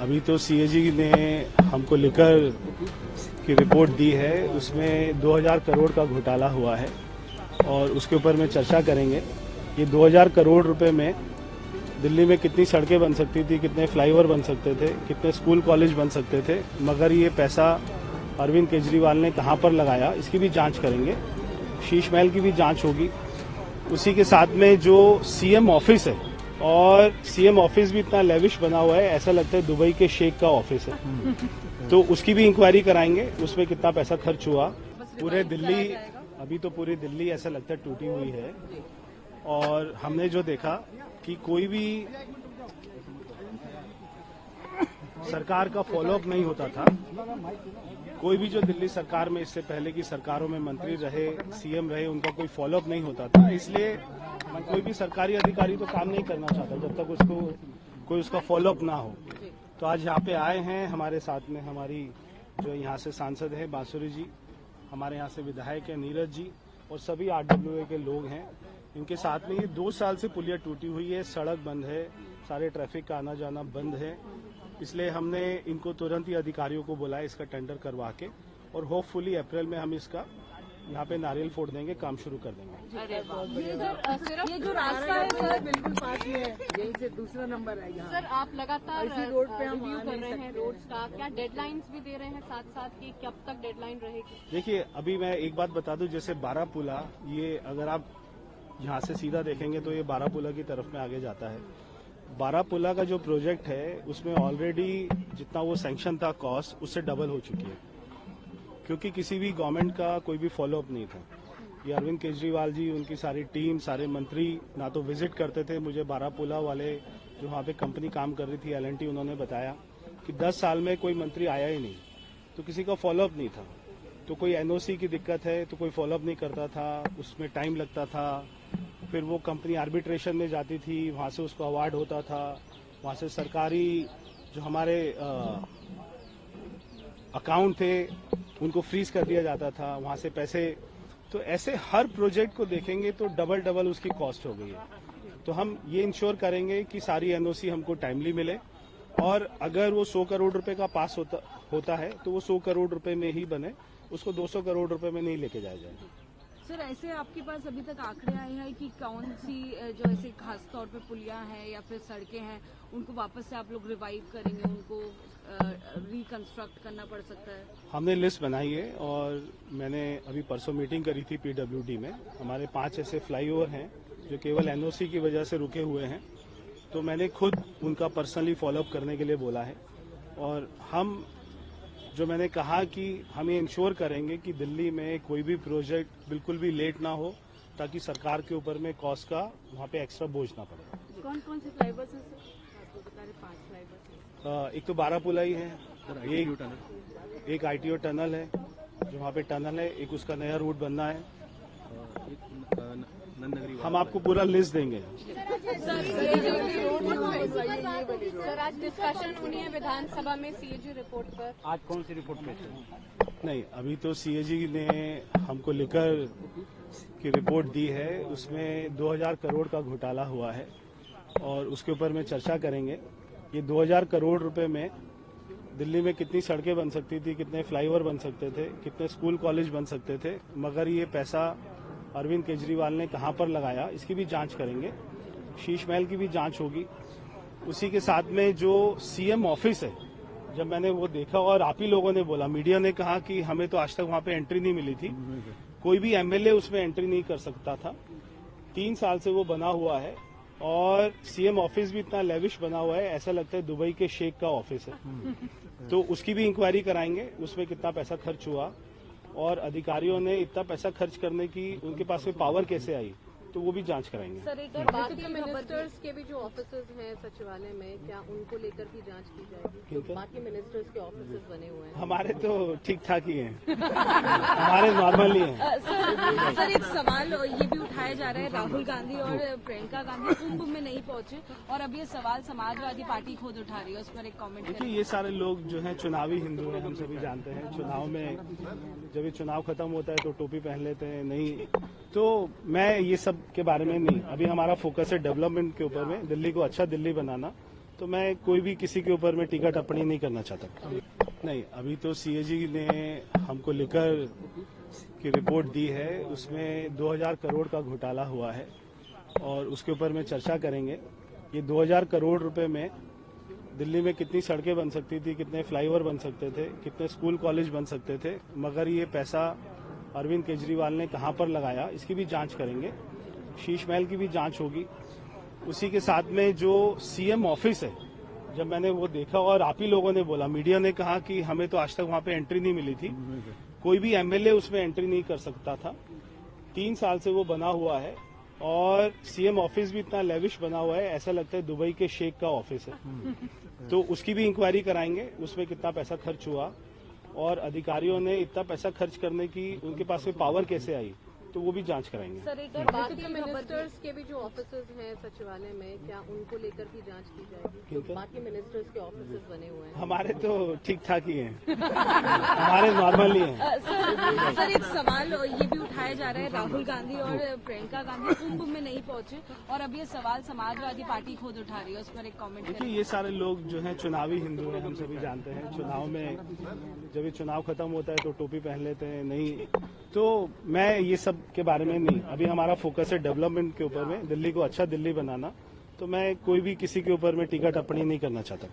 अभी तो सीएजी ने हमको लिकर की रिपोर्ट दी है, उसमें 2000 करोड़ का घोटाला हुआ है और उसके ऊपर में चर्चा करेंगे। ये 2000 करोड़ रुपए में दिल्ली में कितनी सड़कें बन सकती थी, कितने फ्लाईओवर बन सकते थे, कितने स्कूल कॉलेज बन सकते थे, मगर ये पैसा अरविंद केजरीवाल ने कहाँ पर लगाया, इसकी भी जांच करेंगे। शीश महल की भी जांच होगी। उसी के साथ में जो सीएम ऑफिस है, और सीएम ऑफिस भी इतना लेविश बना हुआ है, ऐसा लगता है दुबई के शेख का ऑफिस है, तो उसकी भी इंक्वायरी कराएंगे, उसमें कितना पैसा खर्च हुआ। पूरे दिल्ली, अभी तो पूरी दिल्ली ऐसा लगता है टूटी हुई है, और हमने जो देखा कि कोई भी सरकार का फॉलोअप नहीं होता था। कोई भी जो दिल्ली सरकार में इससे पहले की सरकारों में मंत्री रहे, सीएम रहे, उनका कोई फॉलोअप नहीं होता था। इसलिए कोई भी सरकारी अधिकारी तो काम नहीं करना चाहता जब तक उसको कोई उसका फॉलोअप ना हो। तो आज यहाँ पे आए हैं, हमारे साथ में हमारी जो यहाँ से सांसद है बांसुरी जी, हमारे यहाँ से विधायक है नीरज जी, और सभी RWA के लोग हैं। इनके साथ में ये 2 साल से पुलिया टूटी हुई है, सड़क बंद है, सारे ट्रैफिक का आना जाना बंद है। इसलिए हमने इनको तुरंत ही अधिकारियों को बुलाया इसका टेंडर करवा के, और होपफुली अप्रैल में हम इसका यहाँ पे नारियल फोड़ देंगे, काम शुरू कर देंगे। ये जो रास्ता है सर बिल्कुल पास में है, यहीं से दूसरा नंबर है यहाँ। सर आप लगातार इसी रोड पे हम रिव्यू आ कर नहीं रहे हैं सकते। रोड्स का, क्या डेडलाइंस भी दे रहे हैं साथ साथ की कब तक डेडलाइन रहेगी? देखिए, अभी मैं एक बात बता दूं, जैसे बारापुला, ये अगर आप यहाँ से सीधा देखेंगे तो ये बारापुला की तरफ में आगे जाता है। बारापुला का जो प्रोजेक्ट है उसमें ऑलरेडी जितना वो सैंक्शन था कॉस्ट, उससे डबल हो चुकी है, क्योंकि किसी भी गवर्नमेंट का कोई भी फॉलोअप नहीं था। ये अरविंद केजरीवाल जी, उनकी सारी टीम, सारे मंत्री ना तो विजिट करते थे। मुझे बारापुला वाले जो वहाँ पे कंपनी काम कर रही थी L&T, उन्होंने बताया कि 10 साल में कोई मंत्री आया ही नहीं, तो किसी का फॉलोअप नहीं था। तो कोई NOC की दिक्कत है तो कोई फॉलोअप नहीं करता था, उसमें टाइम लगता था। फिर वो कंपनी आर्बिट्रेशन में जाती थी, वहाँ से उसको अवार्ड होता था, वहाँ से सरकारी जो हमारे अकाउंट थे उनको फ्रीज कर दिया जाता था, वहाँ से पैसे। तो ऐसे हर प्रोजेक्ट को देखेंगे तो डबल उसकी कॉस्ट हो गई है। तो हम ये इंश्योर करेंगे कि सारी NOC हमको टाइमली मिले, और अगर वो 100 करोड़ रुपए का पास होता है तो वो 100 करोड़ रुपए में ही बने, उसको 200 करोड़ रुपए में नहीं लेके जाया जाए। सर ऐसे आपके पास अभी तक आंकड़े आए हैं कि कौन सी जो ऐसे खास तौर पे पुलिया हैं या फिर सड़कें हैं, उनको वापस से आप लोग रिवाइव करेंगे, उनको रिकंस्ट्रक्ट करना पड़ सकता है? हमने लिस्ट बनाई है, और मैंने अभी परसों मीटिंग करी थी PWD में। हमारे 5 ऐसे फ्लाईओवर हैं जो केवल NOC की वजह से रुके हुए हैं, तो मैंने खुद उनका पर्सनली फॉलोअप करने के लिए बोला है। और हम जो मैंने कहा कि हम ये इंश्योर करेंगे कि दिल्ली में कोई भी प्रोजेक्ट बिल्कुल भी लेट ना हो, ताकि सरकार के ऊपर में कॉस्ट का वहाँ पे एक्स्ट्रा बोझ ना पड़े। कौन कौन से फ्लाईओवर्स हैं सर? आपको बता रहे 5 फ्लाईओवर्स। एक तो बारापुला ही है, एक ITO टनल है जो वहाँ पे टनल है, एक उसका नया रूट बनना है। हम आपको पूरा लिस्ट देंगे। सर आज डिस्कशन होनी है विधानसभा में CAG रिपोर्ट पर। आज कौन सी रिपोर्ट पेश होगी? नहीं, अभी तो CAG ने हमको लिकर की रिपोर्ट दी है, उसमें 2000 करोड़ का घोटाला हुआ है, और उसके ऊपर में चर्चा करेंगे। ये 2000 करोड़ रुपए में दिल्ली में कितनी सड़कें बन सकती थी, कितने फ्लाईओवर बन सकते थे, कितने स्कूल कॉलेज बन सकते थे, मगर ये पैसा अरविंद केजरीवाल ने कहाँ पर लगाया, इसकी भी जांच करेंगे। शीश महल की भी जांच होगी। उसी के साथ में जो सीएम ऑफिस है, जब मैंने वो देखा, और आप ही लोगों ने बोला, मीडिया ने कहा कि हमें तो आज तक वहाँ पे एंट्री नहीं मिली थी, कोई भी MLA उसमें एंट्री नहीं कर सकता था। 3 साल से वो बना हुआ है, और सीएम ऑफिस भी इतना लेविश बना हुआ है, ऐसा लगता है दुबई के शेख का ऑफिस है। तो उसकी भी इंक्वायरी कराएंगे, उसमें कितना पैसा खर्च हुआ, और अधिकारियों ने इतना पैसा खर्च करने की उनके पास में पावर कैसे आई, तो वो भी जांच कराएंगे। सर एक बाकी मिनिस्टर्स के भी जो ऑफिसेज हैं सचिवालय में, क्या उनको लेकर भी जांच की जाएगी? जो बाकी मिनिस्टर्स के ऑफिसेज बने हुए हैं। हमारे तो ठीक ठाक ही हैं। हमारे नॉर्मल ही हैं। सर एक सवाल ये भी उठाया जा रहा है, राहुल गांधी और प्रियंका गांधी कुंभ में नहीं पहुंचे, और अब ये सवाल समाजवादी पार्टी खुद उठा रही है, उस पर एक कमेंट देखिए, ये सारे लोग जो हैं चुनावी हिंदू हैं, हम सभी जानते हैं। चुनाव में जब ये चुनाव खत्म होता है तो टोपी पहन लेते हैं, नहीं तो मैं ये सब के बारे में नहीं। अभी हमारा फोकस है डेवलपमेंट के ऊपर में, दिल्ली को अच्छा दिल्ली बनाना, तो मैं कोई भी किसी के ऊपर में टीका टिप्पणी नहीं करना चाहता। नहीं, अभी तो सीएजी ने हमको लिखकर की रिपोर्ट दी है, उसमें 2000 करोड़ का घोटाला हुआ है और उसके ऊपर में चर्चा करेंगे। ये 2000 करोड़ रुपए में दिल्ली में कितनी सड़कें बन सकती थी, कितने फ्लाईओवर बन सकते थे, कितने स्कूल कॉलेज बन सकते थे, मगर ये पैसा अरविंद केजरीवाल ने कहां पर लगाया, इसकी भी जांच करेंगे। शीश महल की भी जांच होगी। उसी के साथ में जो सीएम ऑफिस है, जब मैंने वो देखा और आप ही लोगों ने बोला, मीडिया ने कहा कि हमें तो आज तक वहां पे एंट्री नहीं मिली थी, कोई भी एमएलए उसमें एंट्री नहीं कर सकता था। 3 साल से वो बना हुआ है और सीएम ऑफिस भी इतना लेविश बना हुआ है, ऐसा लगता है दुबई के शेख का ऑफिस है। तो उसकी भी इंक्वायरी कराएंगे, उसमें कितना पैसा खर्च हुआ और अधिकारियों ने इतना पैसा खर्च करने की उनके पास में पावर कैसे आई, तो वो भी जांच कराएंगे। सर, एक बाकी मिनिस्टर्स के भी जो ऑफिसेज हैं सचिवालय में, क्या उनको लेकर भी जांच की जाएगी? जो बाकी मिनिस्टर्स के ऑफिसेज बने हुए हैं, हमारे तो ठीक ठाक ही हैं। हमारे नॉर्मल ही हैं। सर, एक सवाल ये भी उठाया जा रहा है, राहुल गांधी और प्रियंका गांधी कुंभ में नहीं पहुंचे और अब ये सवाल समाजवादी पार्टी खुद उठा रही है, उस पर एक कमेंट देखिए, ये सारे लोग जो हैं चुनावी हिंदू हैं, हम सभी जानते हैं। चुनाव में जब ये चुनाव खत्म होता है तो टोपी पहन लेते हैं, नहीं तो मैं ये सब के बारे में नहीं। अभी हमारा फोकस है डेवलपमेंट के ऊपर में, दिल्ली को अच्छा दिल्ली बनाना। तो मैं कोई भी किसी के ऊपर में टीका टिप्पणी नहीं करना चाहता।